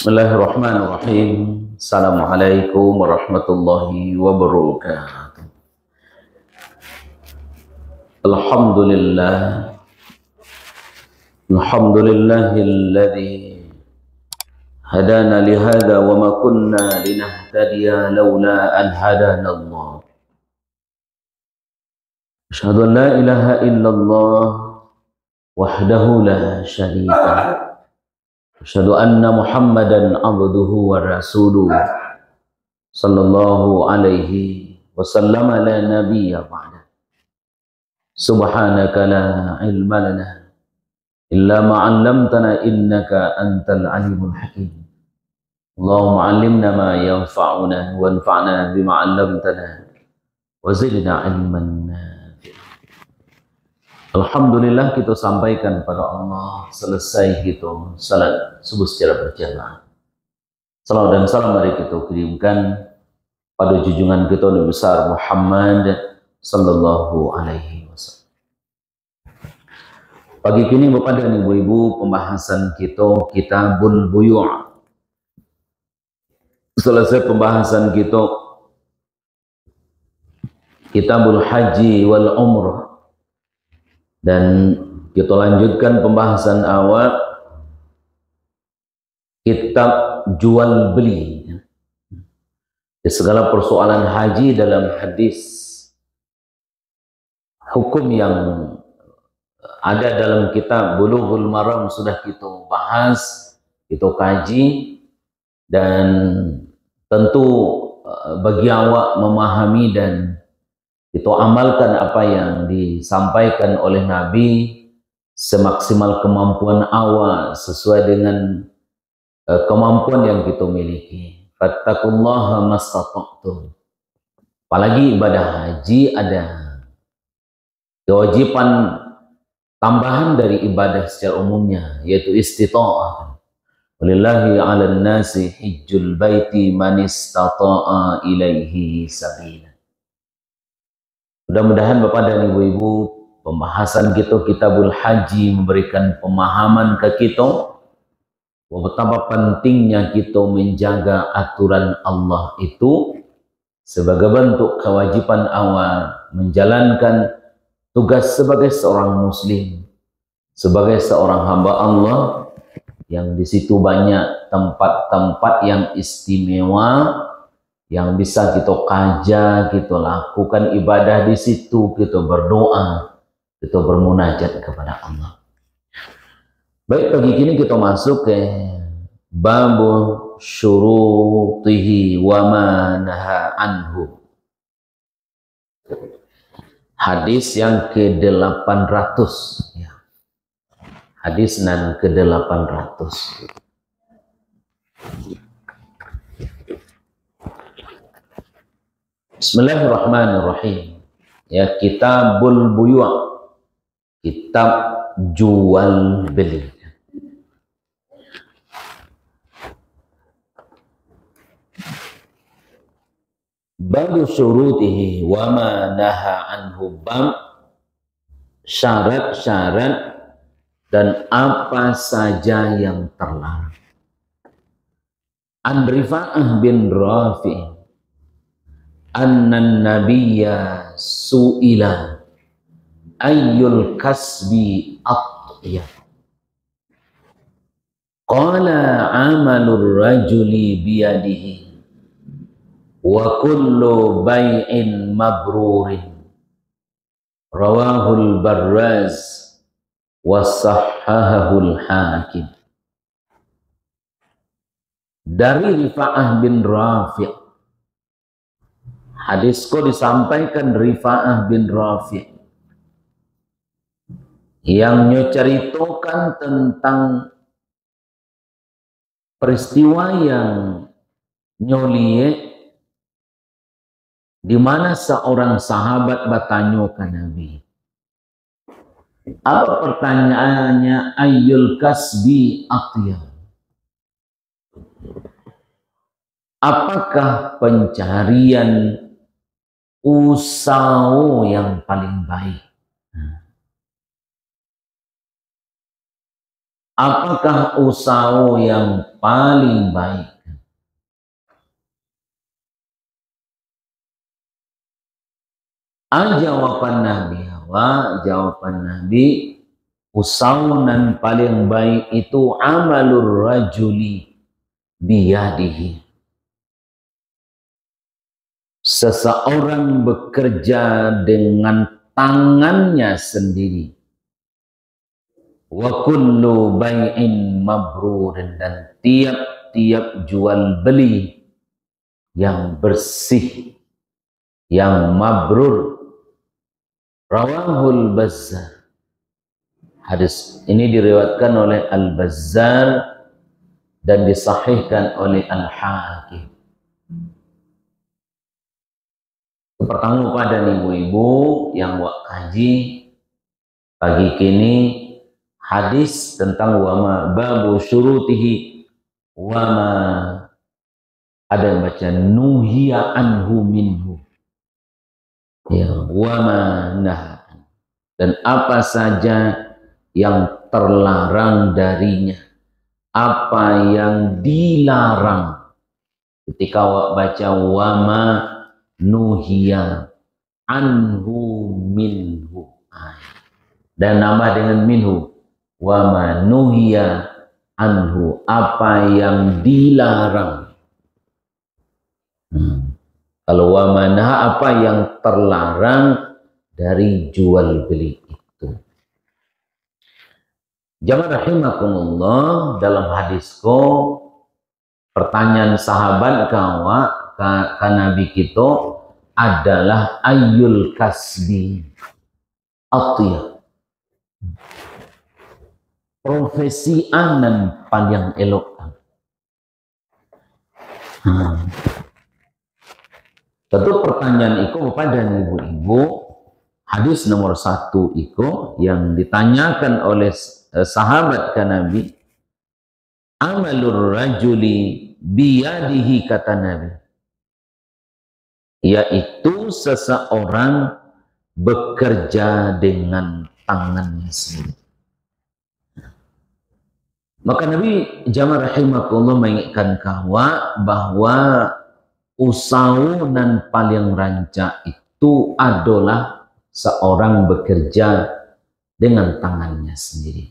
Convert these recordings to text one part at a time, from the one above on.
Bismillahirrahmanirrahim. Assalamualaikum warahmatullahi wabarakatuh. Alhamdulillah. Alhamdulillahilladzi hadana lihada wa ma kunna linahtadiya laula an hadana Allah. Asyhadu an la ilaha illallah wahdahu la syarika lah. Asyhadu anna Muhammadan abduhu wa rasuluh sallallahu alaihi wasallam la nabiyya ba'da. Subhanaka la ilma lana illa ma 'allamtana innaka antal alimul hakim. Allahumma 'allimna ma yanfa'una wanfa'na bima 'allamtana wa zidna ilman nafi'a. Alhamdulillah kita sampaikan pada Allah selesai kita salat subuh secara berjamaah. Salawat dan salam mari kita kirimkan pada junjungan kita Nabi besar Muhammad sallallahu alaihi wasallam. Pagi kini Bapak dan Ibu-ibu pembahasan kita Kitabul Buyu'. Selesai pembahasan kita Kitabul Haji wal Umrah. Dan kita lanjutkan pembahasan awal kitab jual beli. Segala persoalan haji dalam hadis, hukum yang ada dalam kitab Bulughul Maram sudah kita bahas, kita kaji, dan tentu bagi awak memahami dan kita amalkan apa yang disampaikan oleh Nabi semaksimal kemampuan awak sesuai dengan kemampuan yang kita miliki. Fattaqullaha mastata'tum. Apalagi ibadah haji ada kewajiban tambahan dari ibadah secara umumnya, yaitu istita'ah. Walillahi 'alan nasi hijjul baiti man istata'a ilaihi sabila. Mudah-mudahan Bapak dan Ibu-ibu pembahasan kita Kitabul Haji memberikan pemahaman ke kita betapa pentingnya kita menjaga aturan Allah itu sebagai bentuk kewajiban awal menjalankan tugas sebagai seorang muslim, sebagai seorang hamba Allah yang di situ banyak tempat-tempat yang istimewa yang bisa kita kaja, kita lakukan ibadah di situ, kita berdoa, kita bermunajat kepada Allah. Baik, pagi kini kita masuk ke babu syurutihi wa ma naha anhu. Hadis yang ke-800 ya. Hadis nan ke-800. Bismillahirrahmanirrahim. Ya, Kitabul Buyu', kitab jual beli. Babu syurutihi wa ma naha anhu, bab syarat-syarat dan apa saja yang terlarang. An Rifa'ah bin Rafi' annan nabiyya su'ila ayyul kasbi atyab, qala amalur rajuli biyadihi wa kullu bai'in mabrurin, rawahul Barraz wa sahhahul Hakim. Dari Rifa'ah bin Rafi', hadisku disampaikan Rifa'ah bin Rafi' yang menceritakan tentang peristiwa yang nyolie di mana seorang sahabat bertanya ke Nabi. Apa pertanyaannya? Ayyul kasbi atyab. Apakah pencarian usaha yang paling baik? apakah usaha yang paling baik? Jawaban Nabi, usahawan paling baik itu amalur rajuli biyadihi. Seseorang bekerja dengan tangannya sendiri. Wa kullu bai'in mabrurin, dan tiap-tiap jual beli yang bersih, yang mabrur. Rawahul Bazzar. Hadis ini diriwayatkan oleh Al-Bazzar dan disahihkan oleh Al-Hakim. Pertama pada ibu-ibu yang wak kaji pagi kini, hadis tentang wama babu syurutihi wama, ada yang baca nuhiya anhu minhu, ya, wama nah, dan apa saja yang terlarang darinya, apa yang dilarang. Ketika wak baca wama nuhiya anhu minhu, dan nama dengan minhu, wama nuhiya anhu, apa yang dilarang. Kalau wama nah, apa yang terlarang dari jual beli itu. Jamaah rahimakumullah, dalam hadisku pertanyaan sahabat ka Nabi kita adalah ayyul kasbi atiyab, profesi anan paling elok. Tentu pertanyaan itu kepada ibu-ibu, hadis nomor 1 itu yang ditanyakan oleh sahabat ke Nabi, amalur rajuli biyadihi, kata Nabi, yaitu seseorang bekerja dengan tangannya sendiri. Maka Nabi jamaah rahimakumullah mengingatkan bahwa usaha dan paling rancak itu adalah seorang bekerja dengan tangannya sendiri.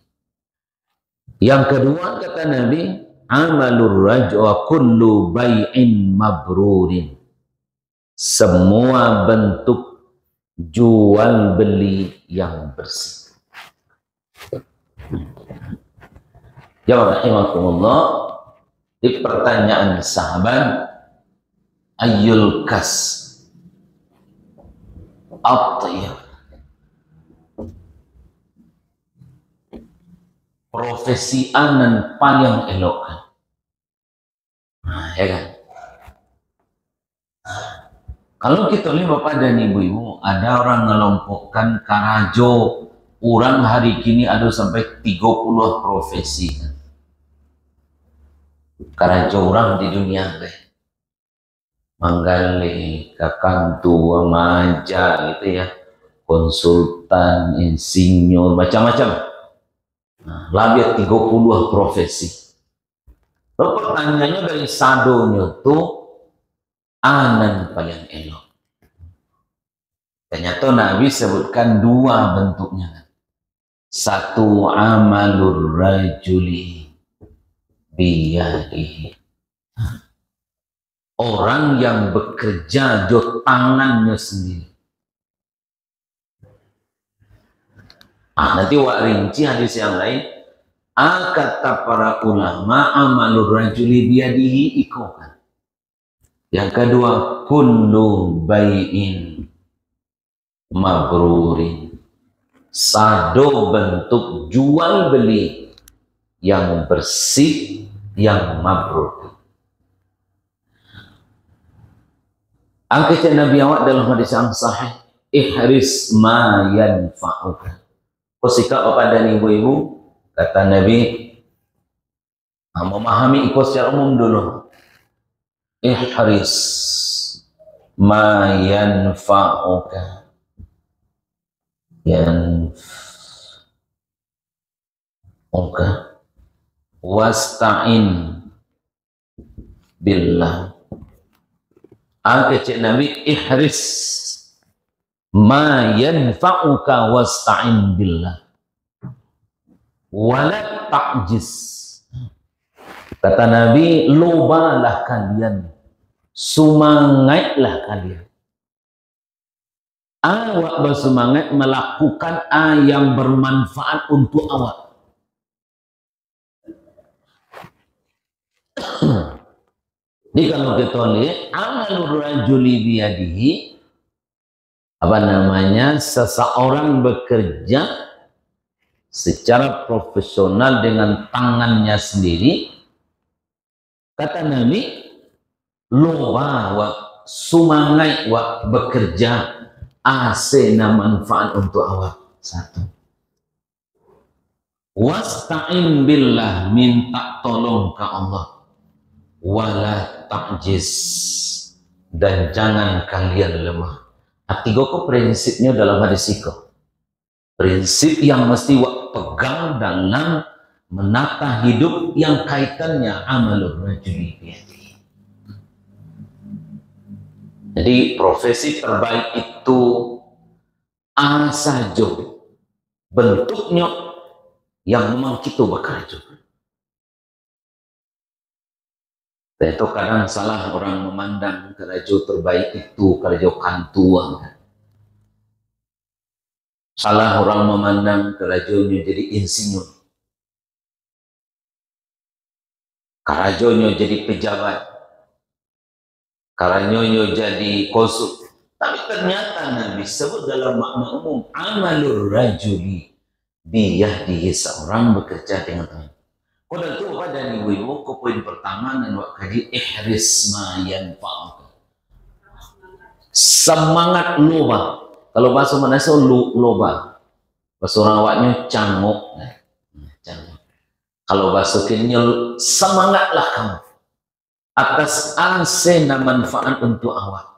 Yang kedua, kata Nabi, amalur rajul kullu bai'in mabrurin, semua bentuk jual beli yang bersih. Ya rahimakumullah, di pertanyaan sahabat, ayyul kas at-tayyib, profesi anan paling elok, ya kan? Kalau kita lihat Bapak dan Ibu-ibu, ada orang ngelompokkan karajo, orang hari kini ada sampai 30 profesi. Karajo orang di dunia deh, manggali, kakantu, maja gitu ya, konsultan, insinyur, macam-macam. Lebih 30 profesi. Lalu pertanyaannya dari sadonya tuh, anan paling elok. Ternyata Nabi sebutkan 2 bentuknya. Satu, amalur rajuli biyadihi, orang yang bekerja jo tangannya sendiri. Nanti wak rinci hadis yang lain, kata para ulama, amalur rajuli biyadihi ikokan. Yang kedua, kullu bai'in mabrurin, sado bentuk jual beli yang bersih, yang mabrur. Angkatnya Nabi awak dalam hadis yang sahih, ihris ma yanfa'uka. Sikap Bapak dan Ibu-ibu, kata Nabi, memahami ikut secara umum dulu. Ihris ma yanfa'uka, yanfa'uka, wasta'in billah. Cik Nabi, ihris ma yanfa'uka wasta'in billah wala ta'jiz. Kata Nabi, lobalah kalian, semangatlah kalian. Awak bersemangat melakukan yang bermanfaat untuk awak. Jadi kalau kita lihat amalur rajuli biyadihi, apa namanya, seseorang bekerja secara profesional dengan tangannya sendiri, kata Nabi, loba wa semangat wa bekerja asena manfaat untuk awak. Satu, wasta'in billah, minta tolong ke Allah, wala ta'jiz, dan jangan kalian lemah. Tiga ko prinsipnya dalam hadis itu, prinsip yang mesti wak pegang dalam menata hidup yang kaitannya amalur rajuli biyadihi. Jadi profesi terbaik itu saja bentuknya yang memang kita bekerja. Dan itu kadang salah orang memandang kerja terbaik itu kerja kantuan. Salah orang memandang kerjanya jadi insinyur, kerjanya jadi pejabat, kerjanya jadi konsul. Tapi ternyata Nabi sebut dalam makna umum, amalur rajuli biyadihi, seorang bekerja dengan tangan. Kau dah tahu pada ibu-ibu, kau poin pertama dan wak kaji, ihris ma yanfa'uka. Semangat loba. Kalau bahasa Malaysia loba. Bahasa orang awaknya cangok. Cangok. Kalau bahasa kini semangatlah kamu atas asena manfaat untuk awak.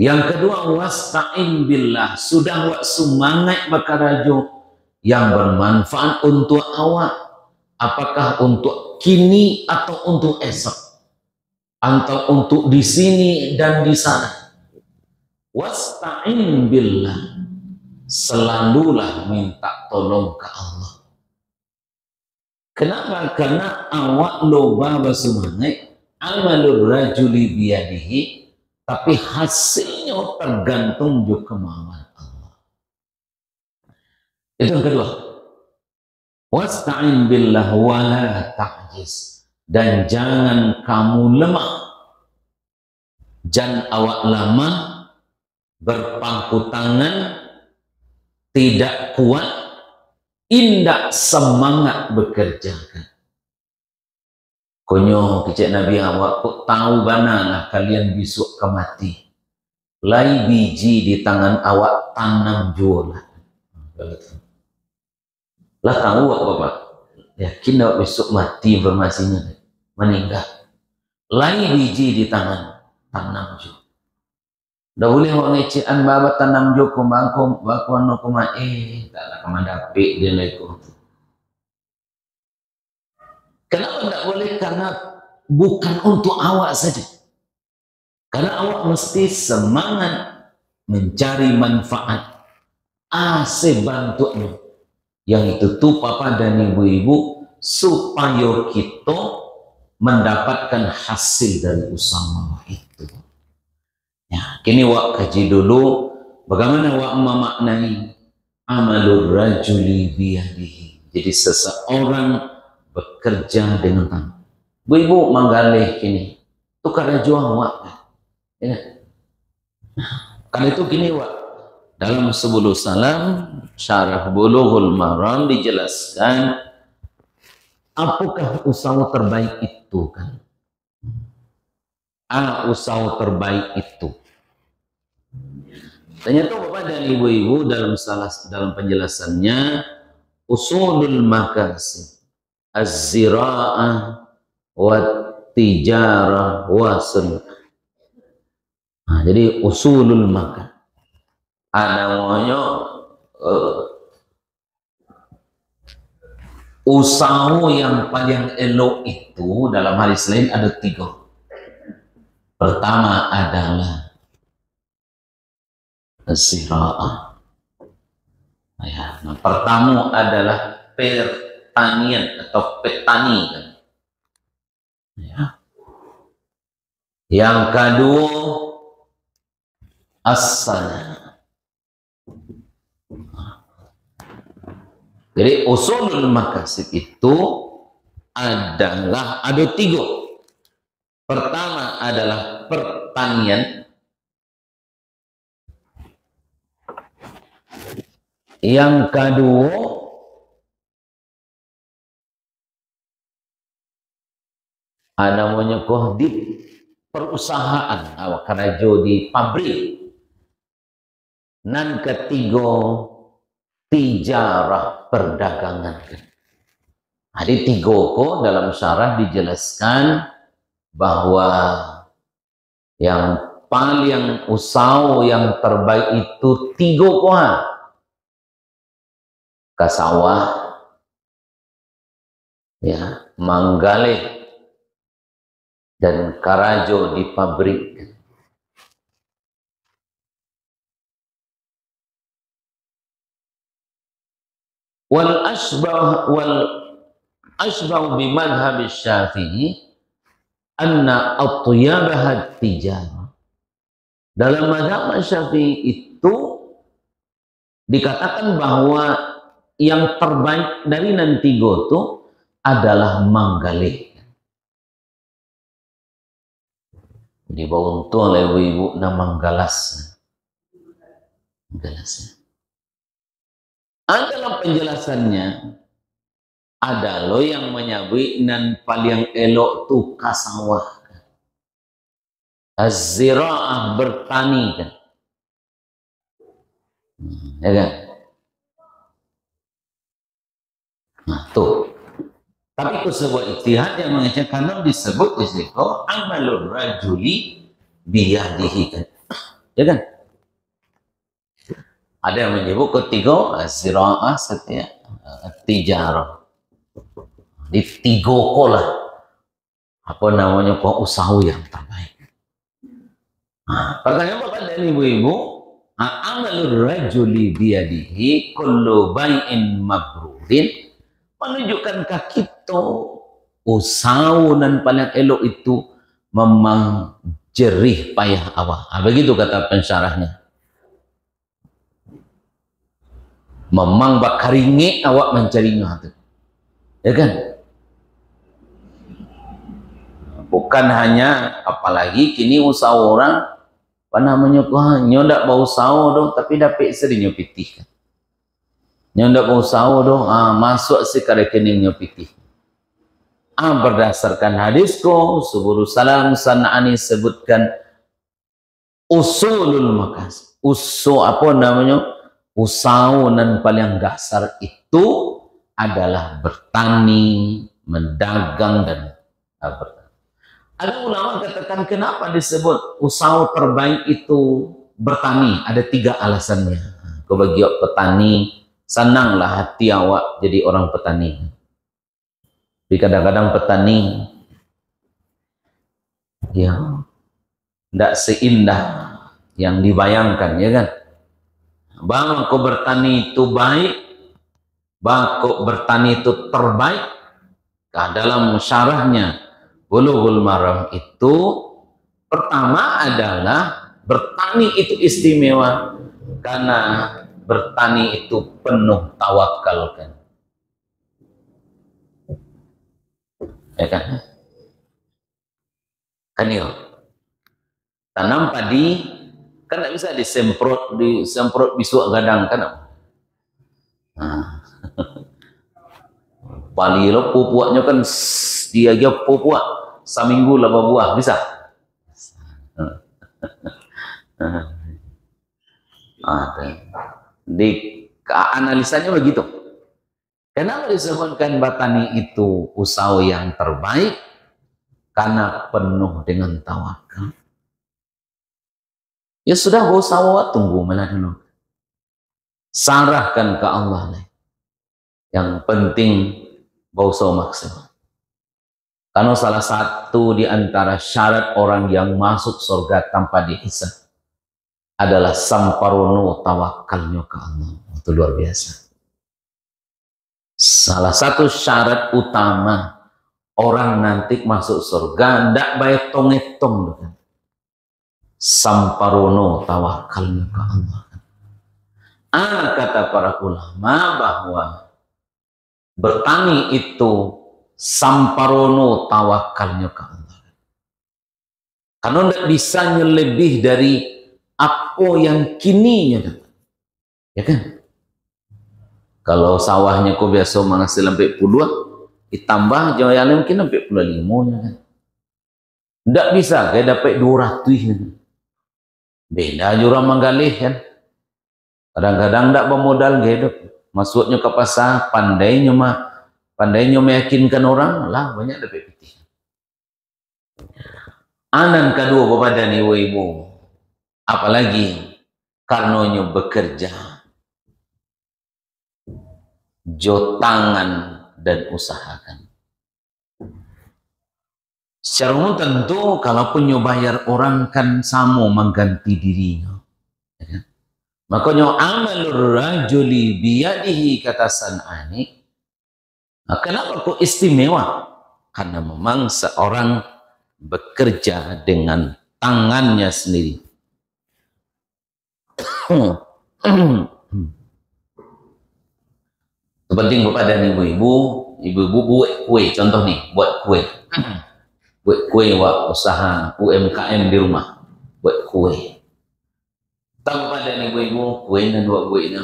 Yang kedua, wasta'in billah, sudah wak semangat bakarajo yang bermanfaat untuk awak. Apakah untuk kini atau untuk esok, atau untuk di sini dan di sana. Wasta'in billah, selalulah minta tolong ke Allah. Kenapa? Karena awak loba bersemangat amalur rajuli biyadihi, tapi hasilnya tergantung juga kemauan Allah. Itu yang kedua. Wasta'in billah wala ta'jiz, dan jangan kamu lemah, jangan awak lama berpangku tangan, tidak kuat, indak semangat bekerja. Konyo kecik Nabi awak kok tahu banalah kalian besok kemati, lai biji di tangan awak tanam jualan. Lah tahu awak bapak, yakin awak besok mati informasinya, meninggal. Lai biji di tangan tanam jualan. Dah boleh awak ngecian babat tanam jualan bangkom bakuan no koma tak lah kemandapik dia lekong. Kenapa tidak boleh? Karena bukan untuk awak saja. Karena awak mesti semangat mencari manfaat. Sebantuknya. Yang itu tuh papa dan ibu-ibu, supaya kita mendapatkan hasil dari usaha itu. Ya, kini wak kaji dulu bagaimana wak memaknai amalur rajuli biyadihi. Jadi seseorang bekerja dengan tangan. Bu-ibu menggalih kini, itu karena jual wak. Ya. Karena itu gini wak, dalam Subulus Salam Syarah Bulughul Maram dijelaskan apakah usaha terbaik itu kan? Usaha terbaik itu. Ternyata Bapak dan Ibu-ibu dalam penjelasannya, usulul makasib az-zira'ah wa tijarah wa sunnah. Jadi usulul makasib namanya Usaha yang paling elok itu dalam hadis lain ada 3. Pertama adalah ziraah. Ya, nah, pertama adalah pertanian atau petani kan. Ya. Yang kedua as-salah. Jadi usulul makasib itu adalah ada 3. Pertama adalah pertanian. Yang kedua namanya di perusahaan, karena di pabrik. Nan ketiga tijarah, perdagangan. Jadi 3 ko dalam syarah dijelaskan bahwa yang paling usaha yang terbaik itu 3 koha. Ke sawah, ya, manggaleh, dan karajo di pabrik. Wal asbah bimadhhab Syafi'i anna at-tiyabah tijarah. Dalam mazhab Syafi'i itu dikatakan bahwa yang terbaik dari nanti itu adalah manggalih. Di bawah itu oleh ibu-ibu nama manggalas. Dalam penjelasannya ada lo yang menyebut nan paling elok tu kasawah. Az-zira'ah, bertani kan. Ya kan? Nah, tuh. Tapi itu sebuah ijtihad yang mengatakan kalau disebut di situ amalur rajuli biyadihi kan. Ya kan? Ada yang menyebut ketiga az-zira'ah, setia tijarah. Di 3 kolah. Apa namanya kok usaha yang terbaik. Nah, pertanyaan Bapak dan Ibu-ibu, amalur rajuli biyadihi kullu bai'in mabrurin, menunjukkankah kita usaha dan paling elok itu memang jerih payah awak. Begitu kata pensyarahnya. Memang bakaringi awak mencarinya itu. Ya kan? Bukan hanya, apalagi kini usaha orang apa namanya kok ndak bau usaha dong, tapi dapat serinya pitih kan. Ndak bau usaha dong, masuk si ke rekeningnya pitih. Berdasarkan hadis ko suburu salam sanani sebutkan usulul makas. Apa namanya? Usaha dan paling dasar itu adalah bertani, mendagang dan bertani. Ada ulama katakan kenapa disebut usaha terbaik itu bertani? Ada 3 alasannya. Kau bagi petani, senanglah hati awak jadi orang petani. Tapi kadang-kadang petani ya tidak seindah yang dibayangkan, ya kan? Bang, kau bertani itu baik, bang, kau bertani itu terbaik. Nah, dalam syarahnya Bulughul Maram itu pertama adalah bertani itu istimewa karena bertani itu penuh tawakal kan. Ya kan? Kan ya. Tanam padi kan tidak bisa disemprot bisu gadang kan. Nah. Bali lo pupuaknya kan dia aja pupuak seminggu 8 buah bisa. Di analisanya begitu. Kenapa disebutkan batani itu usaha yang terbaik? Karena penuh dengan tawakal. Ya sudah, gak usah tunggu mana dulu. Sarahkan ke Allah. Yang penting bauso maksimal. Karena salah satu di antara syarat orang yang masuk surga tanpa dihisab adalah samparono tawakalnya ke Allah. Itu luar biasa. Salah satu syarat utama orang nanti masuk surga ndak baik tong-tong, samparono tawakalnya ke Allah. Kata para ulama bahwa bertani itu samparono tawakalnya ke Allah. Karena tidak bisa lebih dari apa yang kini ya kan? Kalau sawahnya kau biasa menghasil sampai puluhan, ditambah jauhnya mungkin sampai 25 ya kan? Tidak bisa kayak dapat 200 ya kan? Beda jurang menggalih kan? Kadang-kadang tidak bermodal hidup, masuknya ke pasar, pandainya meyakinkan orang lah banyak dapat putih. Anan kedua kepada ni ibu, apalagi karenanya bekerja, jo tangan dan usahakan. Secara umum tentu kalaupun nyo bayar orang kan sama mengganti dirinya, ya kan? Makanya amalur rajuli biyadihi kata San'ani. Nah, kenapa kok istimewa? Karena memang seorang bekerja dengan tangannya sendiri. Penting kepada ibu-ibu buat kue, contoh nih, buat kue. Buat kue usaha UMKM di rumah, buat kue. Tahu pada ibu-ibu kue dan buat kue nya.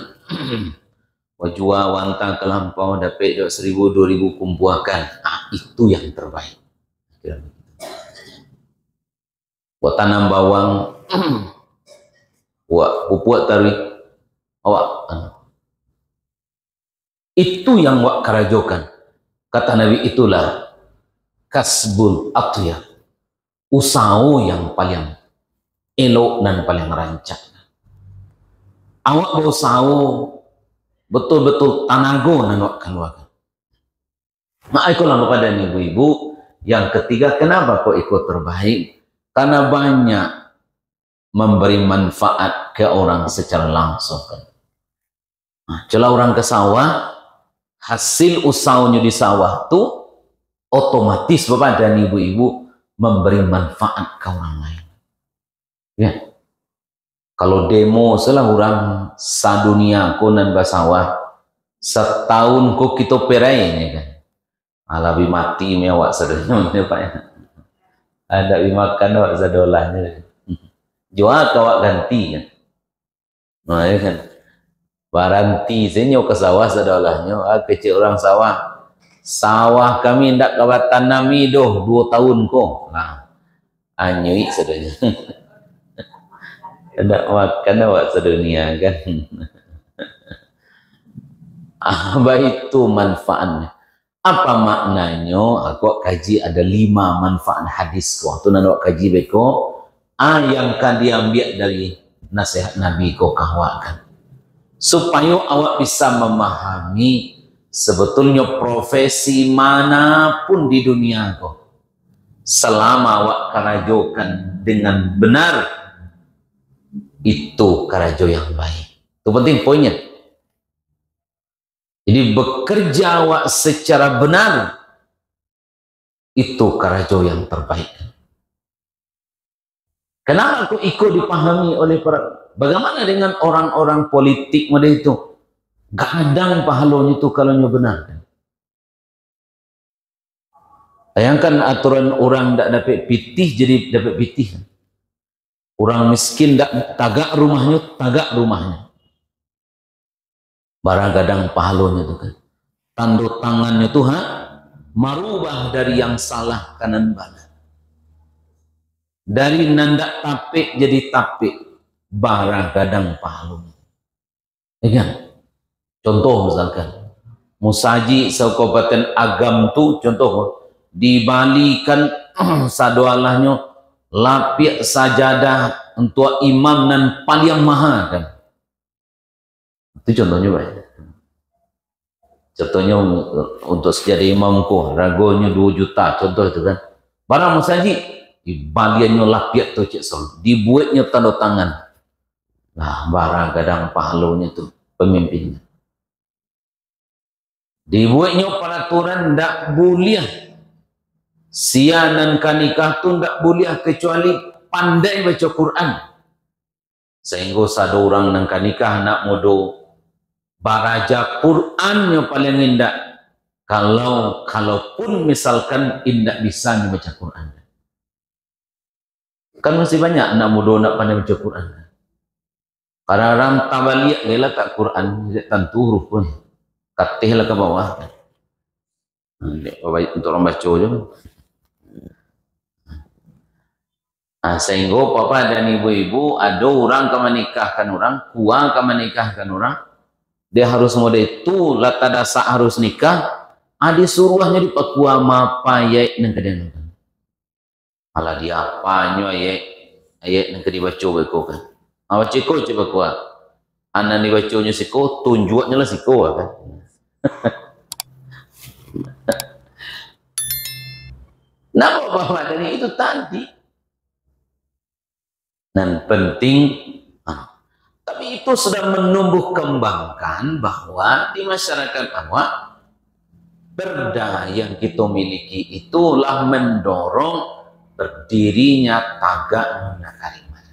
Wajua wantang kelampau dapat 1.000-2.000 kumpuakan. Itu yang terbaik. Buat tanam bawang, buat pupuk tarik, awak. Itu yang wak karajokan. Kata Nabi itulah kasbul atyab, usaha yang paling elok dan paling rancak. Awak berusaha betul-betul tanago dan wak keluarga. Ma'aikulah kepada ibu-ibu. Yang ketiga, kenapa kok ikut terbaik? Karena banyak memberi manfaat ke orang secara langsung. Celah orang ke sawah, hasil usahanya di sawah itu otomatis Bapak dan ibu-ibu memberi manfaat ke orang lain. Ya. Kalau demo salah orang sadunia konan basawah setahun kok kita perai ya kan. Alabi mati mewak sadonya Pak ya. Ada makan awak sadolahnya. Jual kawak ganti kan. Nah ya kan. Baranti senyo ke sawah sadolahnya, kecil orang sawah. Sawah kami ndak kawat tanami doh 2 tahun kok. Nah. Anyui sadonya. Tidak makan awak sedunia kan. Apa itu manfaatnya? Apa maknanya? Aku kaji ada 5 manfaat hadis. Waktu nak kaji beko, yang kan diambil dari nasihat Nabi ko kahwakan. Supaya awak bisa memahami sebetulnya profesi manapun di dunia ko. Selama awak karajokan dengan benar, itu karajo yang baik. Itu penting poinnya. Jadi bekerja awak secara benar itu karajo yang terbaik. Kenapa aku ikut dipahami oleh para? Bagaimana dengan orang-orang politik model itu? Gadang pahalanya itu kalau benar. Bayangkan aturan orang tidak dapat pitih jadi dapat pitih. Orang miskin tagak rumahnya. Barang gadang pahalonya itu kan. Tanda tangannya Tuhan merubah dari yang salah kanan banan. Dari nandak tapik jadi tapik. Barang gadang pahalonya. Ya kan? Contoh misalkan. Musaji Kabupaten Agam tu contoh. Dibalikan sadoalahnya. Lapik sajadah untuk imam dan paling mahal kan. Itu contohnya baik. Contohnya untuk sejadah imamku, ragonya 2 juta, contoh itu kan. Barang masaji, dibaliannya lapiat tuh cik sol, dibuatnya tanda tangan. Nah, barang kadang pahalanya tuh pemimpinnya. Dibuatnya peraturan ndak boleh sianan kanikah tuh ndak boleh kecuali pandai baca Quran. Sehingga ada orang nang kanikah nak modo baraja Qurannya paling indah. Kalaupun misalkan indak bisa membaca Quran. Kan masih banyak anak muda nak pandai baca Quran. Karena orang tabaliak gila tak Quran, tentu huruf pun. Katih lah ke bawah. Untuk orang baca je. Sehingga papa dan ibu-ibu ada orang ke menikahkan orang, kuang ke menikahkan orang. Dia harus mode itu, lata dasar harus nikah. Adi suruhnya di pakua mapa ayat nang kadang. Alah dia apanya ayat nang kadi baca beko kan. Awak ciko coba kuat. Anak ni bacanya siko, tunjuknya lah siko kan. Napa bapak dari itu tadi? Dan penting, tapi itu sudah menumbuh kembangkan bahwa di masyarakat awak perda yang kita miliki itulah mendorong berdirinya tagak nona kalimah.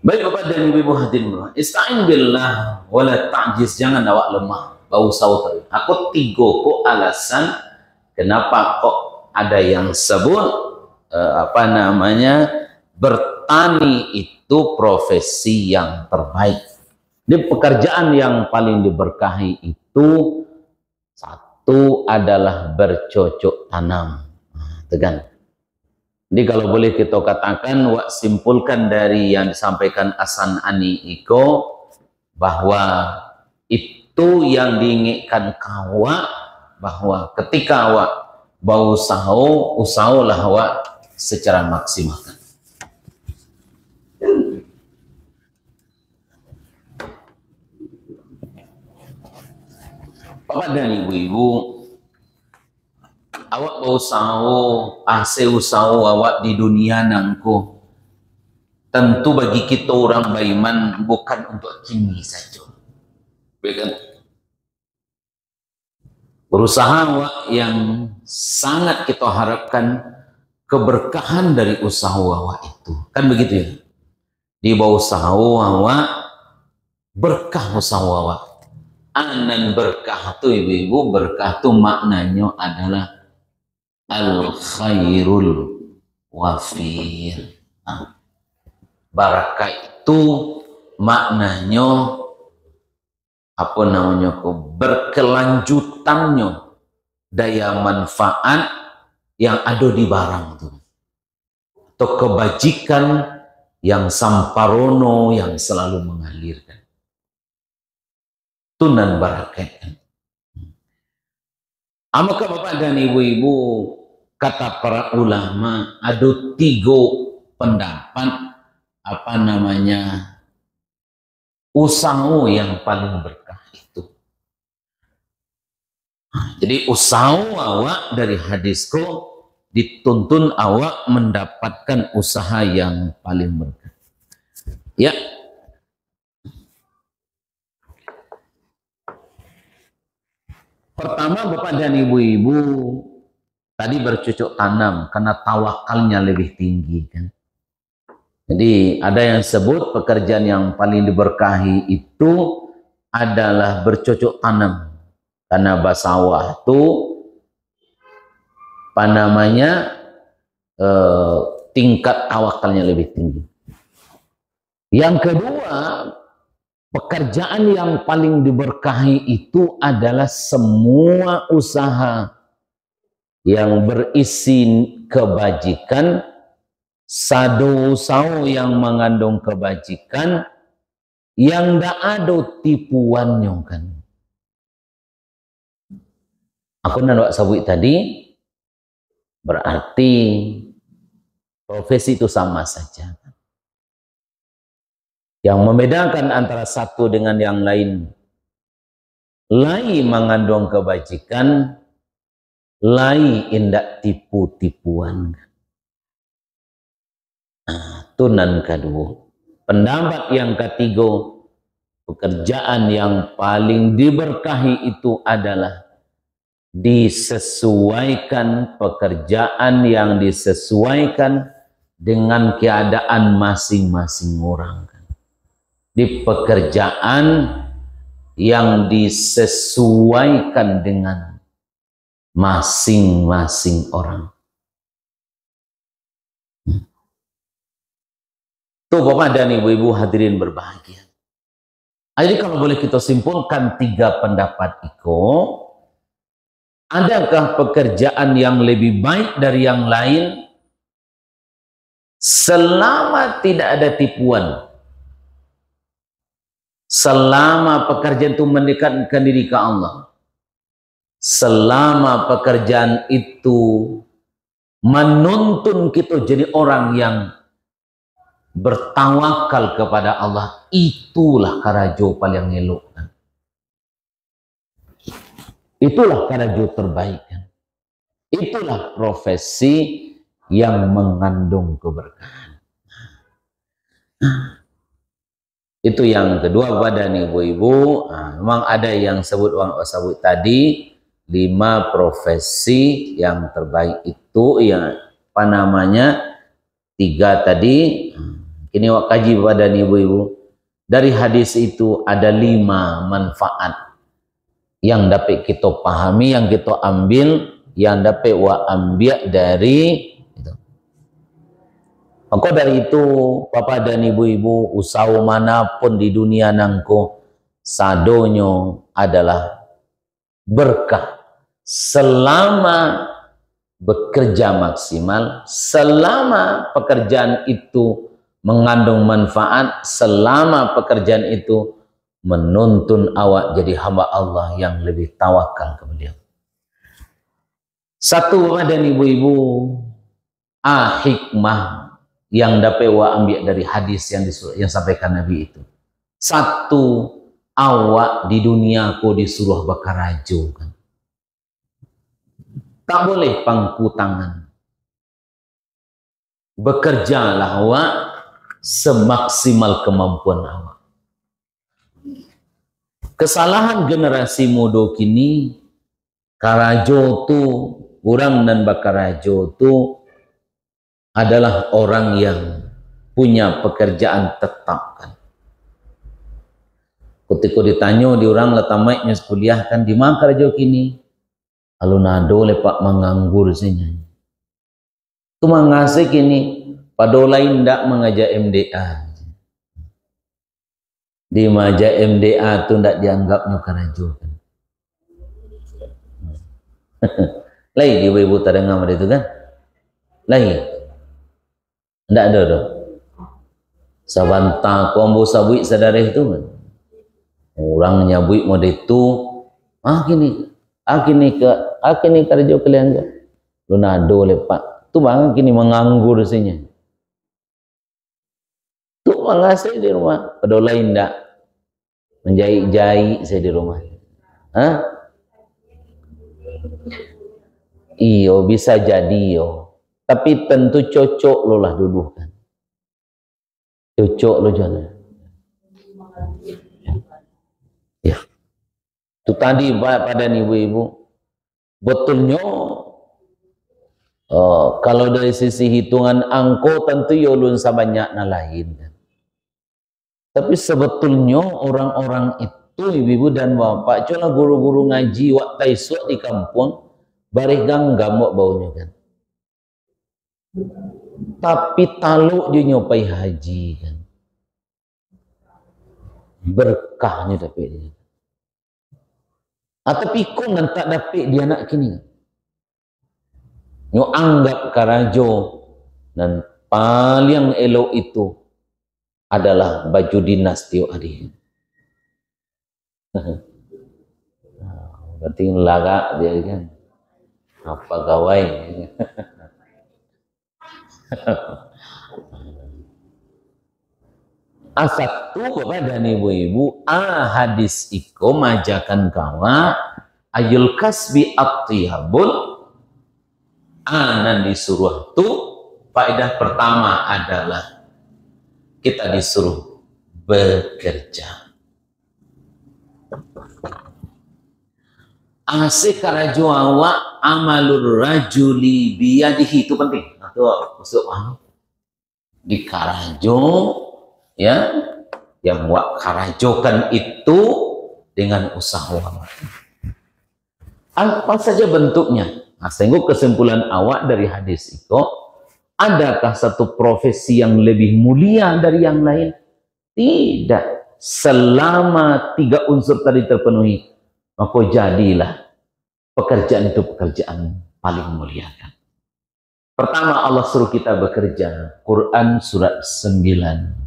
Baik Bapak dan Ibu hadirin, ista'in billah wala ta'jiz, jangan awak lemah, bau saut. Aku 3 kok alasan kenapa kok ada yang sebut bertani itu profesi yang terbaik. Di pekerjaan yang paling diberkahi itu satu adalah bercocok tanam. Tegan. Jadi kalau boleh kita katakan, simpulkan dari yang disampaikan Hasan Ani Iko, bahwa itu yang diinginkan kawa, bahwa ketika awak bau usahalah awak secara maksimal. Bapak dan ibu-ibu, awak usaha awak di dunia nangko. Tentu bagi kita orang beriman bukan untuk kini saja. Bukan. Berusaha awak yang sangat kita harapkan keberkahan dari usaha awak itu. Kan begitu ya? Di bawah usaha awak, berkah usaha awak. Anan berkah itu ibu-ibu, berkah itu maknanya adalah al-khairul wafir. Barakah itu maknanya berkelanjutannya daya manfaat yang ada di barang itu, atau kebajikan yang samparono yang selalu mengalirkan. Tunan barakat. Maka Bapak dan Ibu-ibu, kata para ulama, ada 3 pendapat usaha yang paling berkah itu. Jadi usaha awak dari hadisku dituntun awak mendapatkan usaha yang paling berkah. Ya. Pertama Bapak dan Ibu-ibu, tadi bercocok tanam karena tawakalnya lebih tinggi kan. Jadi ada yang sebut pekerjaan yang paling diberkahi itu adalah bercocok tanam. Karena basawah itu tingkat tawakalnya lebih tinggi. Yang kedua, pekerjaan yang paling diberkahi itu adalah semua usaha yang berisi kebajikan, sadu usaha yang mengandung kebajikan, yang tidak ada tipuannya kan. Aku nak sabut tadi, berarti profesi itu sama saja. Yang membedakan antara satu dengan yang lain, lai mengandung kebajikan, lai indak tipu-tipuan. Tunan kedua. Pendapat yang ketiga, pekerjaan yang paling diberkahi itu adalah disesuaikan, pekerjaan yang disesuaikan dengan keadaan masing-masing orang. Di pekerjaan yang disesuaikan dengan masing-masing orang. Tuh Bapak dan Ibu-ibu hadirin berbahagia. Jadi kalau boleh kita simpulkan tiga pendapat itu, adakah pekerjaan yang lebih baik dari yang lain selama tidak ada tipuan? Selama pekerjaan itu mendekatkan diri ke Allah, selama pekerjaan itu menuntun kita jadi orang yang bertawakal kepada Allah, itulah karajo paling elok. Itulah karajo terbaik. Itulah profesi yang mengandung keberkahan. Itu yang kedua pada ibu-ibu. Memang ada yang sebut tadi 5 profesi yang terbaik itu yang apa namanya 3 tadi. Kini wak kaji pada ibu-ibu. Dari hadis itu ada 5 manfaat yang dapat kita pahami, yang kita ambil, yang dapat wak ambil dari itu. Maka dari itu, Bapak dan Ibu-ibu, usaha manapun di dunia nangko, sadonyo adalah berkah. Selama bekerja maksimal, selama pekerjaan itu mengandung manfaat, selama pekerjaan itu menuntun awak jadi hamba Allah yang lebih tawakal kepada Dia. Satu, Bapak dan Ibu-ibu, hikmah yang dapat wa ambil dari hadis yang sampaikan Nabi itu. Satu, awak di dunia ko disuruh bakarajo kan. Tak boleh pangku tangan. Bekerjalah awak semaksimal kemampuan awak. Kesalahan generasi muda kini, karajo tu, orang dan bakarajo tu adalah orang yang punya pekerjaan tetap kan. Ketika ditanya di orang letamaknya kuliah kan di mana kerja kini, alunado lepak menganggur sini. Tu mengasih kini, pada lain ndak mengajak MDA. Di maja MDA tu ndak dianggapnya kerja kan. Lain di ibu terdengar itu kan? Lain. Tidak ada dah. Sabanta kombo sabui sadareh itu kan. Orang nyabui mode itu. Kini kerja kalian kan. Lunado lepak. Tu bang kini menganggur sini. Tu mengasih di rumah. Pada lain tak. Menjahit-jahit saya di rumah. Iyo bisa jadi yo. Tapi tentu cocok lo lah dulu kan. Cocok lo jangan. Ya. Itu tadi pada ibu-ibu. Betulnya kalau dari sisi hitungan angko tentu yolun sebanyak lain kan. Tapi sebetulnya orang-orang itu ibu-ibu dan bapak cuma guru-guru ngaji waktu esok di kampung barih ganggam baunya kan. Tapi taluk dia nyopai haji kan. Berkahnya dapat dia. Tapi kau tak dapat dia nak kini. Nyo anggap karajo dan paling elok itu adalah baju dinas tio adi. Berarti laga dia kan. Apa gawai? Asatu kepada ibu-ibu hadis iko majakan kawa ayul kasbi at-tiyabul anan disuruh tu faedah pertama adalah kita disuruh bekerja. Asekarajo awak amalur rajuli biyadihi, itu penting. Nah, itu maksud di karajo ya, yang wak karajokan itu dengan usaha awak. Apa saja bentuknya? Nah, sehingga kesimpulan awak dari hadis itu, adakah satu profesi yang lebih mulia dari yang lain? Tidak. Selama 3 unsur tadi terpenuhi, maka jadilah pekerjaan itu pekerjaan paling mulia. Pertama, Allah suruh kita bekerja. Quran surat 9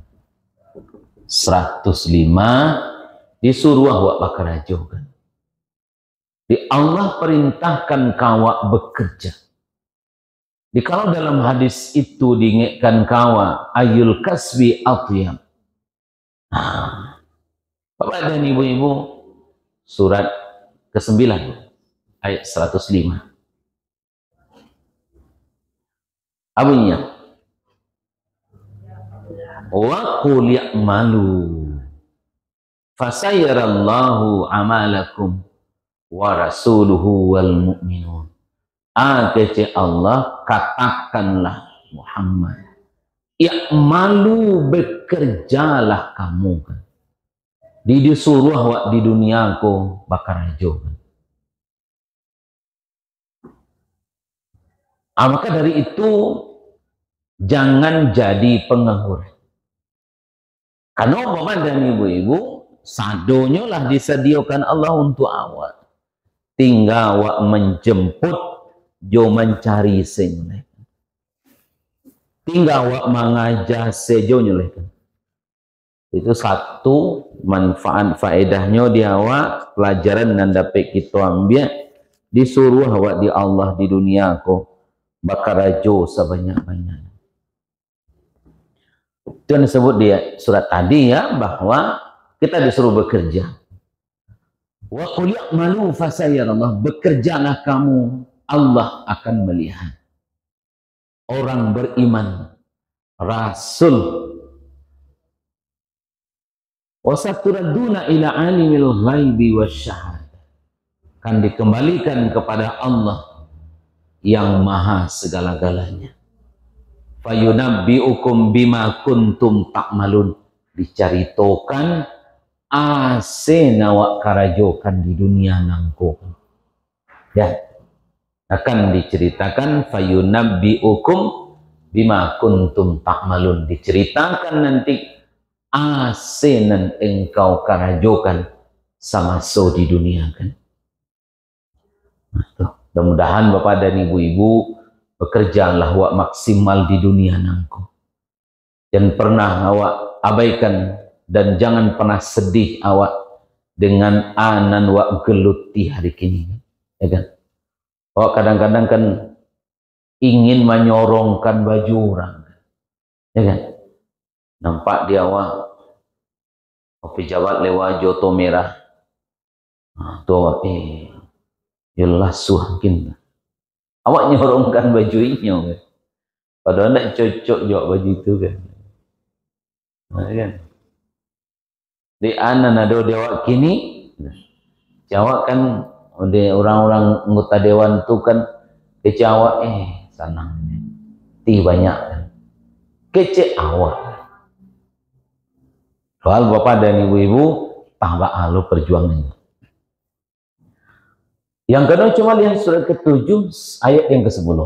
105 disuruh awak bakarajo kan. Di Allah perintahkan kawak bekerja. Di kalau dalam hadis itu diingatkan kawa ayul kasbi atyab. Nah, Bapak dan Ibu-ibu, surat ke-9 ayat 105. Abunyinya, wa qul ya'malu fasayarallahu amalakum wa rasuluhu wal mu'minun. Kata Allah, katakanlah Muhammad, ya'malu, bekerjalah kamu kan. Disuruh wak di dunia ko bakarajo kan. Maka dari itu jangan jadi pengangguran. Karena Bapak dan Ibu-ibu, sadonya lah disediakan Allah untuk awak. Tinggal awak menjemput, jo mencari sing. Tinggal awak mengajar sejo nyelehkan. Itu satu manfaat faedahnya di awak, pelajaran dan dapat kita ambil. Disuruh awak di Allah di dunia ko bakarajo sebanyak-banyak. Itu yang disebut di surat tadi ya, bahwa kita disuruh bekerja. Wa qul ya'malu fasayarallah, bekerjalah kamu, Allah akan melihat. Orang beriman, Rasul. Wa saturaduna ila alimil ghaibi wasyahadah, akan dikembalikan kepada Allah yang maha segala-galanya. Fayunabbi'ukum bima kuntum ta'malun, diceritakan asena wak karajokan di dunia nangko. Ya, akan diceritakan fayunabbi'ukum bima kuntum ta'malun, diceritakan nanti asenan engkau karajokan sama so di dunia kan. Mudah-mudahan Bapak dan Ibu-ibu bekerjalah awak maksimal di dunia nangko. Jangan pernah awak abaikan dan jangan pernah sedih awak dengan anan wak geluti hari kini. Ya kan? Awak kadang-kadang kan ingin menyorongkan baju orang. Ya kan? Nampak dia awak pejabat lewat joto merah. Tu awak yalah suhakin. Awak nyorongkan baju ini, padahal nak cocok juga baju itu kan. Nah, kan? Di anan ada awak kini, jawab kan, orang-orang anggota dewan tu kan kecewa, senang, ti banyak kan, kece awak. Soal Bapak dan Ibu-ibu, tambah alu perjuangannya. Yang kedua cuma lihat surat ke-7 ayat yang ke-10.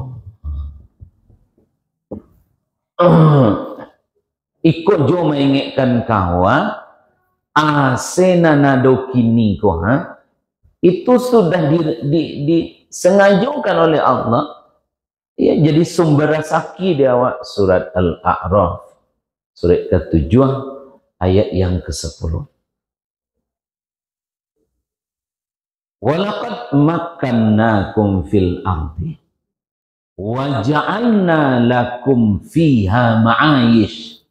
Ikut jo mengingatkan kawa asena nado kini ko itu sudah disengajakan oleh Allah ya, jadi sumber rezeki di awak. Surat Al-A'raf surat ke-7 ayat yang ke-10. Walaqad makkannakum fil ardi wa ja'alna lakum fiha ma'ayish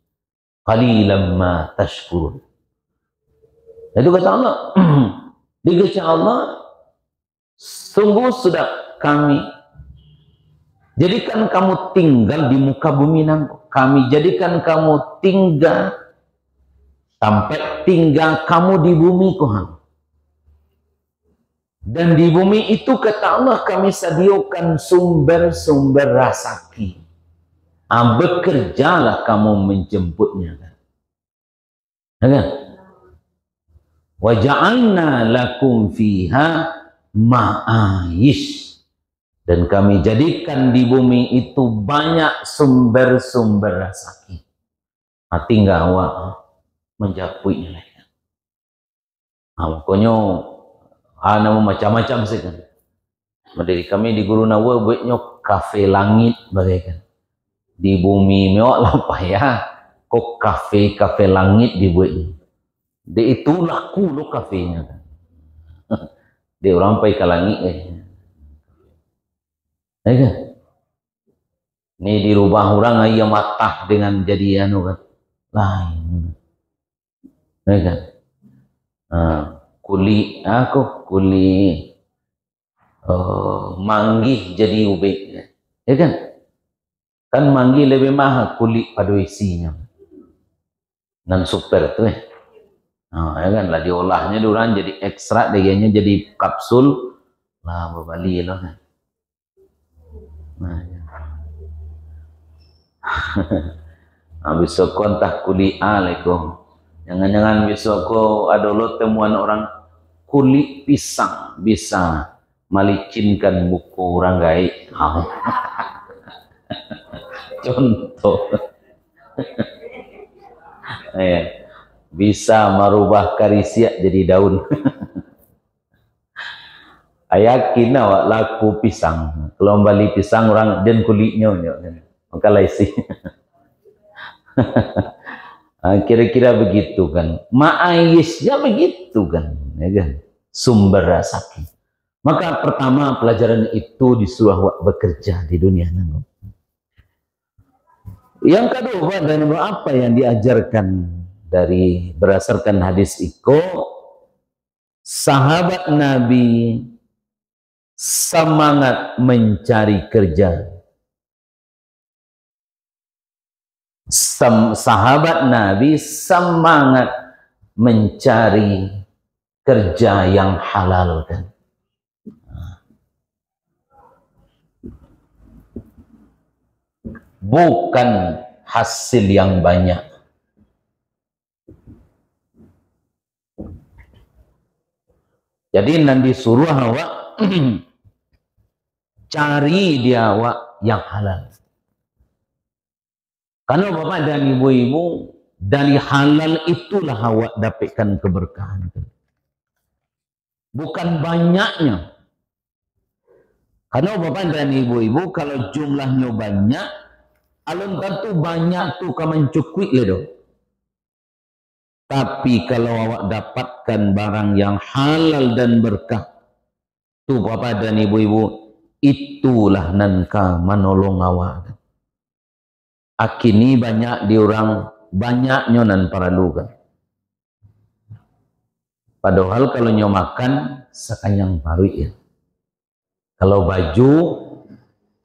qalilan ma tashkurun. Itu kata Allah. Dikata Allah, sungguh sudah kami jadikan kamu tinggal di muka bumi nang. Kami jadikan kamu tinggal sampai tinggal kamu di bumi Tuhan. Dan di bumi itu kata Allah kami sediakan sumber-sumber rezeki. Bekerjalah kamu menjemputnya. Kan? Wa ja'alna lakum fiha ma'ayish. Dan kami jadikan di bumi itu banyak sumber-sumber rezeki. Tinggal awak menjaputnya. Makanya nama macam-macam sih kan. Dari kami di Guru Nawa buatnya kafe langit bagaikan. Di bumi mewah lah payah. Kok kafe langit dibuatnya. Dia itu laku lo kafenya kan. Dia orang pai ke langit kan. Ini dirubah orang ayam matah dengan jadi anu kan. Lain. Kan. Kuli manggih jadi ubek. Ya kan? Kan manggih lebih mahal kulit pada isinya. Dan super tuh ya kan lah diolahnya diorang jadi ekstrak dianya jadi kapsul lah berbali loh kan. Besok kontak kulit alaikum. Jangan-jangan besok kau ada lo temuan orang kulit pisang bisa melicinkan buku orang gaib. Contoh. Bisa merubah karisia jadi daun. Yakin awak laku pisang. Kalau beli pisang orang dan kulitnya maka laisi. Kira-kira begitu kan. Ma'ayisnya begitu kan. Ya kan? Sumber rezeki. Maka pertama pelajaran itu disuruh awak bekerja di dunia. Yang kedua dan apa yang diajarkan dari berdasarkan hadis itu, sahabat Nabi semangat mencari kerja. Sahabat Nabi semangat mencari kerja yang halal kan. Bukan hasil yang banyak. Jadi nanti suruh awak cari dia awak yang halal. Karena bapak dan ibu-ibu dari halal itulah awak dapatkan keberkahan. Bukan banyaknya. Karena bapak dan ibu-ibu kalau jumlahnya banyak, alun tentu banyak tuh kamu cukup ledo. Tapi kalau awak dapatkan barang yang halal dan berkah, tuh bapak dan ibu-ibu, itulah nanka menolong awak. Akini banyak di orang, banyaknya nan para luga. Padahal kalau nyo makan, sekanyang paru ya. Kalau baju,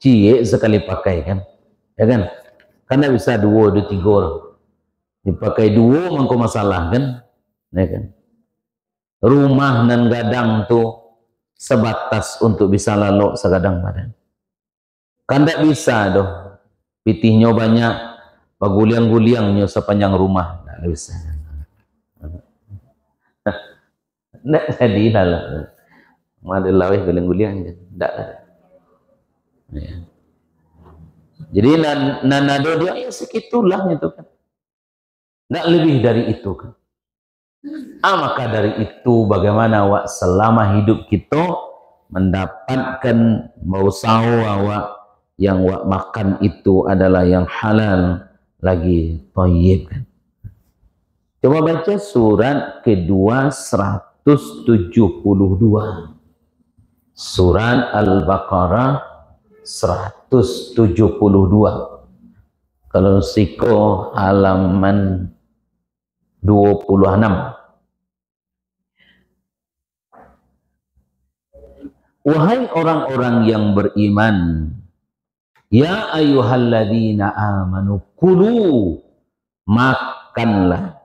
cie sekali pakai kan. Ya kan? Karena bisa 2, 3 orang. Dipakai 2 mangko masalah kan, ya kan? Rumah dan gadang tuh sebatas untuk bisa lalu segadang badan. Kan tak bisa doh, pitihnya banyak, paguliang-guliangnya sepanjang rumah, tak bisa. Nggak jadi lah, ada laweh guliang-guliang, tak ada. Ya. Jadi nanado dia ya sekitulah itu kan. Tidak lebih dari itu kan. Maka dari itu bagaimana awak selama hidup kita mendapatkan mausau awak yang awak makan itu adalah yang halal lagi thayyib kan. Coba baca surat kedua 172. Surat Al-Baqarah 172. Kalau siko halaman 26. Wahai orang-orang yang beriman, ya ayyuhalladzina amanu kulu, makanlah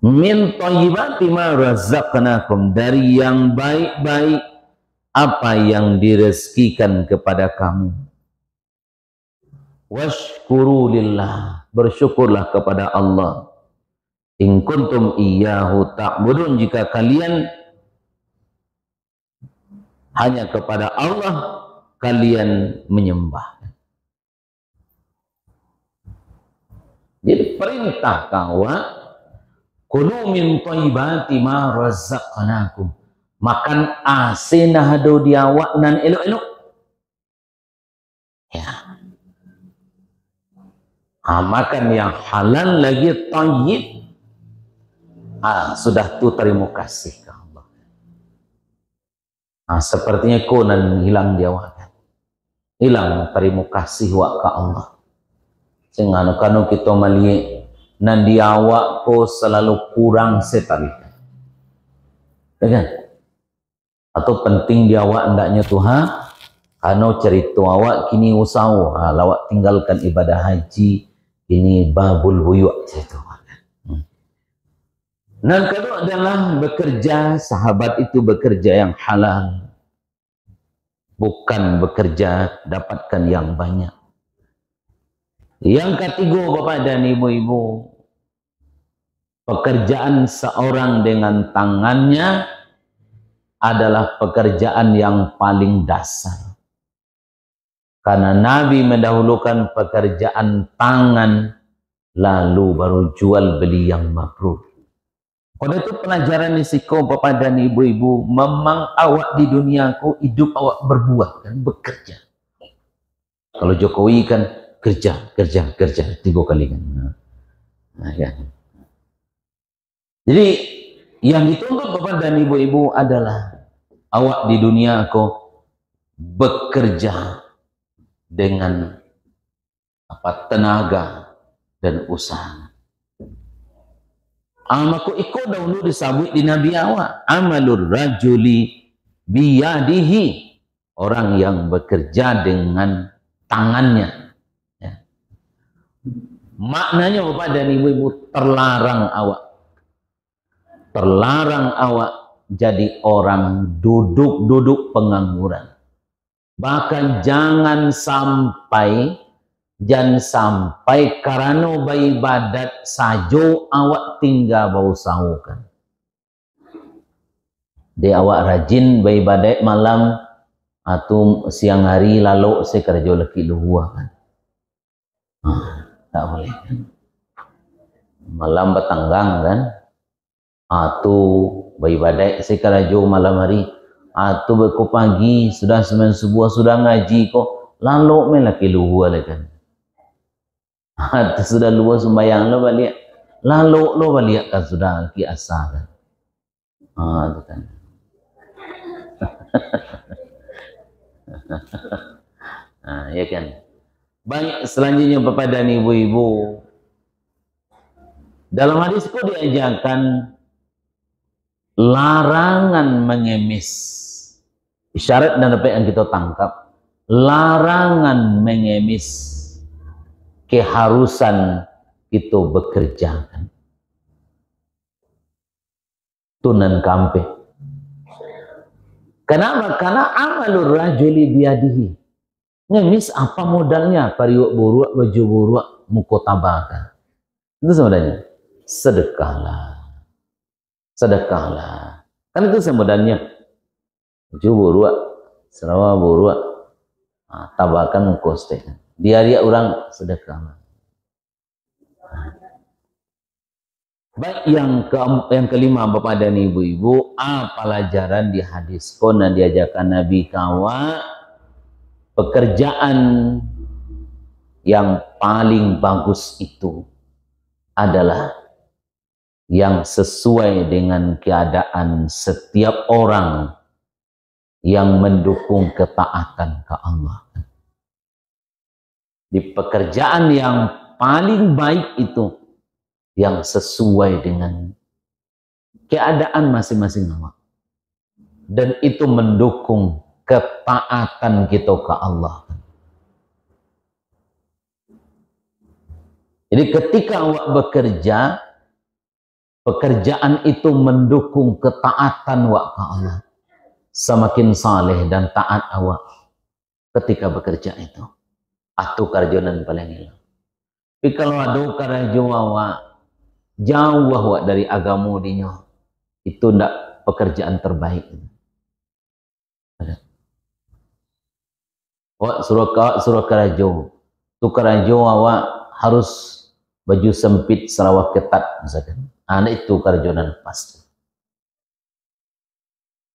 min thayyibati ma razaqnakum, dari yang baik-baik apa yang direzekikan kepada kamu. Washkuru lillah, bersyukurlah kepada Allah. In kuntum iyyahu ta'budun, jika kalian hanya kepada Allah kalian menyembah. Jadi perintah kawa, kulu min thayyibati ma razaqnakum, makan asinah hado diawak nan elok-elok. Ya. Makan yang halal lagi thayyib. Sudah tu terima kasih ke Allah. Sepertinya konan hilang diawak. Hilang terima kasih wa ke Allah. Sehingga kanu kita melihat nan diawak ko selalu kurang setali. Ya kan? Atau penting diawak hendaknya Tuhan, kanu cerita awak kini usaha, lawak tinggalkan ibadah haji, ini babul buyuk cerita. Dan kedua adalah bekerja, sahabat itu bekerja yang halal, bukan bekerja dapatkan yang banyak. Yang ketiga, Bapak dan Ibu-ibu, pekerjaan seorang dengan tangannya adalah pekerjaan yang paling dasar. Karena Nabi mendahulukan pekerjaan tangan, lalu baru jual beli yang mabrur. Pada itu pelajaran risiko Bapak dan Ibu-ibu, memang awak di duniaku hidup awak berbuat dan bekerja. Kalau Jokowi kan kerja 3 kali kan. Ya. Jadi yang dituntut Bapak dan Ibu-ibu adalah awak di duniaku bekerja dengan tenaga dan usaha. Maka ikut dahulu disebut di Nabi awak, amalur rajuli biyadihi, orang yang bekerja dengan tangannya. Ya. Maknanya Bapak dan Ibu-ibu, terlarang awak jadi orang duduk-duduk pengangguran. Bahkan jangan sampai karena beribadat sajo awak tinggal bau saukan. Dia awak rajin beribadat malam atau siang hari lalu saya kerja laki luhua kan. Tak boleh kan. Malam betanggang kan. Atau beribadat saya kerja malam hari. Atau berku pagi sudah sembahyang subuh sudah ngaji kok lalu melaki luhua lah kan. Sudah luar sembahyang lo balik, lalu lo balik kan sudah ki asal kan. Itu kan. Ya kan. Baik, selanjutnya Bapak dan Ibu-ibu, dalam hadisku diajarkan larangan mengemis. Isyarat dan apa yang kita tangkap, larangan mengemis. Keharusan itu bekerja kan. Tunan kampe. Kenapa? Karena amalur rajuli biyadihi. Ngemis apa modalnya? Pariwak buruak, baju buruak, mukotabakan. Itu sebenarnya. Sedekahlah. Kan itu sebenarnya. Baju buruak, serawa buruak, tabakan mukostek. Dia orang sedekah. Baik, yang kelima Bapak dan Ibu-ibu, pelajaran di hadis dan diajarkan Nabi kawa, pekerjaan yang paling bagus itu adalah yang sesuai dengan keadaan setiap orang yang mendukung ketaatan ke Allah. di pekerjaan yang paling baik itu yang sesuai dengan keadaan masing-masing awak, dan itu mendukung ketaatan kita ke Allah. Jadi ketika awak bekerja, pekerjaan itu mendukung ketaatan awak ke Allah, semakin saleh dan taat awak ketika bekerja itu. Atu karjonan paling elok. Tapi kalau ada karjo awak jauh awak dari agama dinyo, itu ndak pekerjaan terbaik. Awak suruh karajo, tu karajo awak harus baju sempit sarawak ketat misalkan. Anak itu karjonan pas.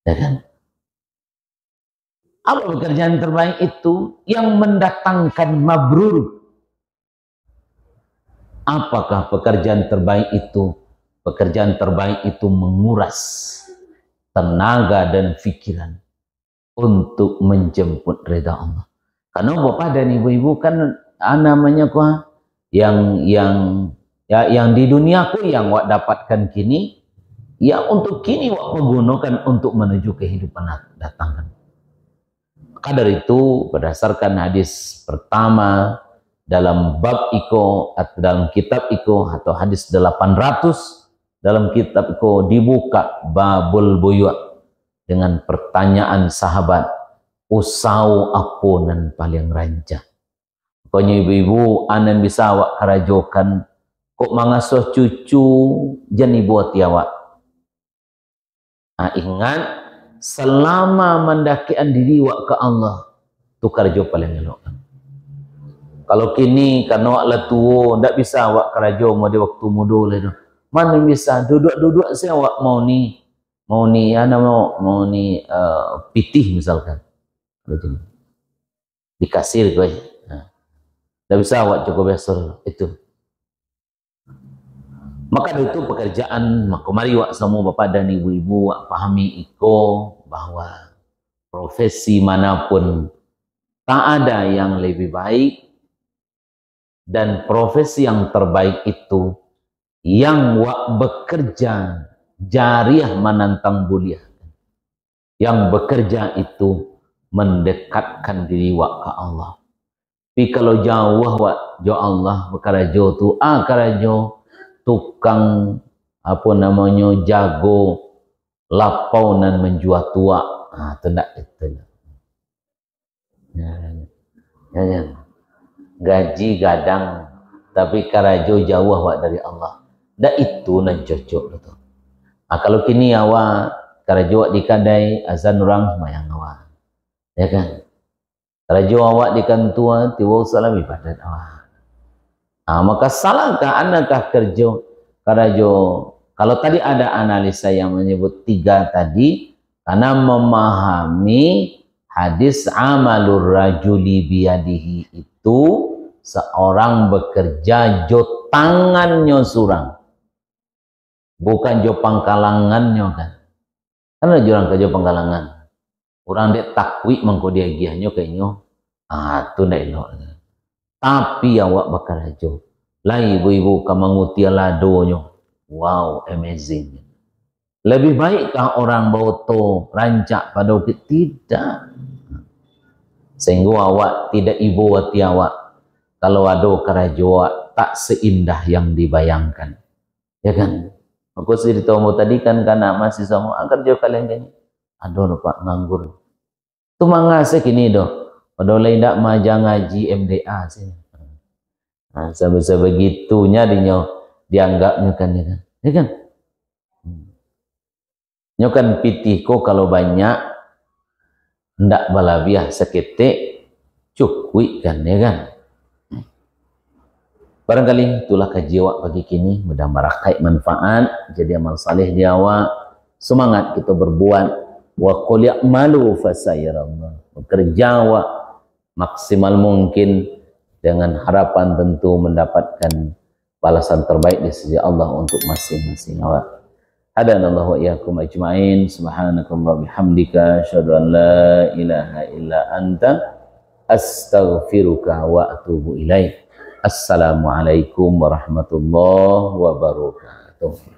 Ya kan? Apa pekerjaan terbaik itu? Yang mendatangkan mabrur. Apakah pekerjaan terbaik itu? Pekerjaan terbaik itu menguras tenaga dan pikiran untuk menjemput reda Allah. Karena bapak dan ibu-ibu kan namanya kuah yang di duniaku yang wak dapatkan kini, ya untuk kini wak menggunakan untuk menuju kehidupan datang. Maka dari itu berdasarkan hadis pertama dalam bab iko atau dalam kitab iko atau hadis 800 dalam kitab iko dibuka babul buyu' dengan pertanyaan sahabat, usau apa nan paling rancak. Pokoknya ibu-ibu anan bisa awak karajokan kok mangasuh cucu jani buat awak. Ingat selama mendakian diri wak ke Allah tu karajo paling elok. Kalau kini karena wak lah tua ndak bisa wak karajo mau di waktu muda lah tu. Mana bisa duduk saya wak mau ni pitih misalkan. Di kasir kau. Ndak bisa wak cukup besar itu. Maka itu pekerjaan, mari wak semua bapak dan ibu-ibu wak pahami iko bahwa profesi manapun tak ada yang lebih baik, dan profesi yang terbaik itu yang wak bekerja jariah menantang buliah, yang bekerja itu mendekatkan diri wak ke Allah. Tapi kalau jauh wak jo Allah bekarajo tu karajo tukang apa namanya jago lapau dan menjual tua, itu ndak itu. Gaji gadang tapi karajo jauh awak dari Allah, ndak itu nan cocok itu. Kalau kini awak karajo di kadai azan orang semayang awak, ya kan? Karajo awak di kantua tiwa salam ibadat awak. Maka salahkah anakah kerja karajo? Kalau tadi ada analisa yang menyebut 3 tadi, karena memahami hadis amalur rajuli biyadihi itu seorang bekerja jo tangannya surang, bukan jo pangkalangannya kan. Karena jurang kerja pangkalangan, orang dek takwi mengko dia giahnya kayaknya, itu ndak elok. Tapi awak bakarajo lah ibu-ibu kamangutia ladonyo, wow amazing. Lebih baikkah orang bauto rancak pada ukit? Tidak. Sehingga awak tidak ibu wati awak kalau ada karajo tak seindah yang dibayangkan, ya kan? Aku cerita mau tadi kan karena masih sama kerja kalian gini, aduh pak nganggur tu mangasih kini doh. Padahal lain tak maja ngaji MDA sih. Sebegitunya dianggapnya kan, ya kan? Nyokan pitihko kalau banyak ndak balabiah seketik cukwi kan, ya kan? Barangkali itulah kajiwa pagi kini, mudah barakai manfaat jadi amal saleh di awak. Semangat kita berbuat, wa qul ya'malu fasayarallah. Bekerja wa maksimal mungkin dengan harapan tentu mendapatkan balasan terbaik di sisi Allah untuk masing-masing awak. Hadanallahu wa iyyakum ajma'in. Subhanakallah bihamdika asyhadu an la ilaha illa anta astaghfiruka wa atubu ilaik. Assalamualaikum warahmatullahi wabarakatuh.